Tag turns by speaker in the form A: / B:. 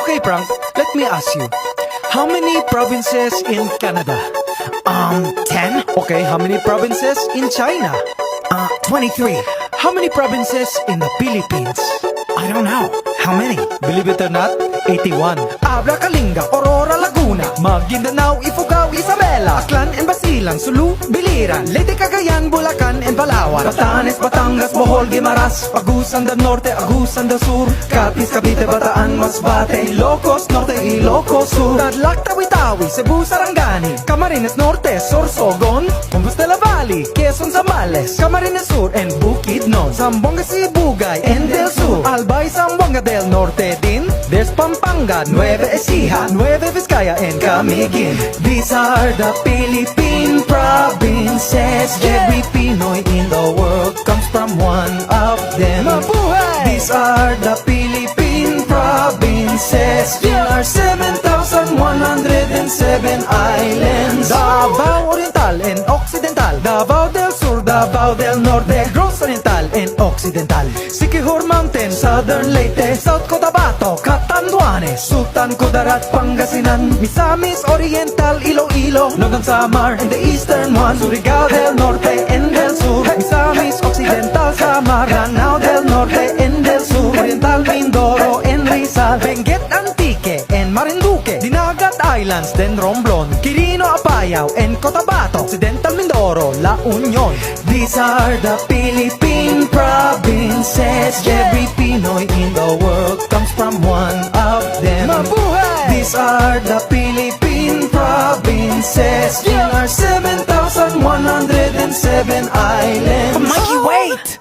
A: Okay, Frank, let me ask you. How many provinces in Canada?
B: 10?
A: Okay, how many provinces in China?
B: 23.
A: How many provinces in the Philippines?
B: I don't know. How many?
A: Believe it or not, 81. Abra, Kalinga, Aurora, Laguna, Maguindanao, Ifugao, Isabela, Aklan and Basilan, Sulu, Biliran, Leyte, Cagayan, Bulacan and Palawan, Batanes, Batangas, Bohol, Guimaras, Agusan del Norte, Agusan del Sur, Capiz, Cavite, Bataan, Masbate, Ilocos Norte, Ilocos Sur, Tarlac, Tawi-Tawi, Cebu, Sarangani, Camarines Norte, Sorsogon, Compostela Valley, Quezon, Zambales, Camarines Sur and Bukidnon, Zamboanga, Sibugay and Del Sur, Albay, Zamboanga del Norte din. There's Pampanga, Nueva Ecija, Nueva Vizcaya and Camiguin. These are the Philippine provinces. Every Pinoy in the world comes from one of them. Mabuhay! These are the Philippine provinces. There are 7,107 islands. Davao Oriental and Occidental, Davao del Sur, Davao del Norte, Negros Oriental and Occidental, Siquijor Mountain, Southern Leyte, South Cotabato, Catanduanes, Sultan Kudarat, Pangasinan, Misamis Oriental, Iloilo, Nogon Samar and the eastern one, Surigao del Norte and del Sur, Misamis Occidental, Samar, Lanao del Norte and del Sur, Oriental Mindoro and Rizal, Benguet Antique and Marinduque, Dinagat Islands, then Romblon, Quirino Apayao and Cotabato, Occidental Mindoro, La Union. These are the Philippine provinces. Every Pinoy in the world comes from one of them. Mabuhay! These are the Philippine provinces. There are 7,107 islands.
B: Mikey, wait!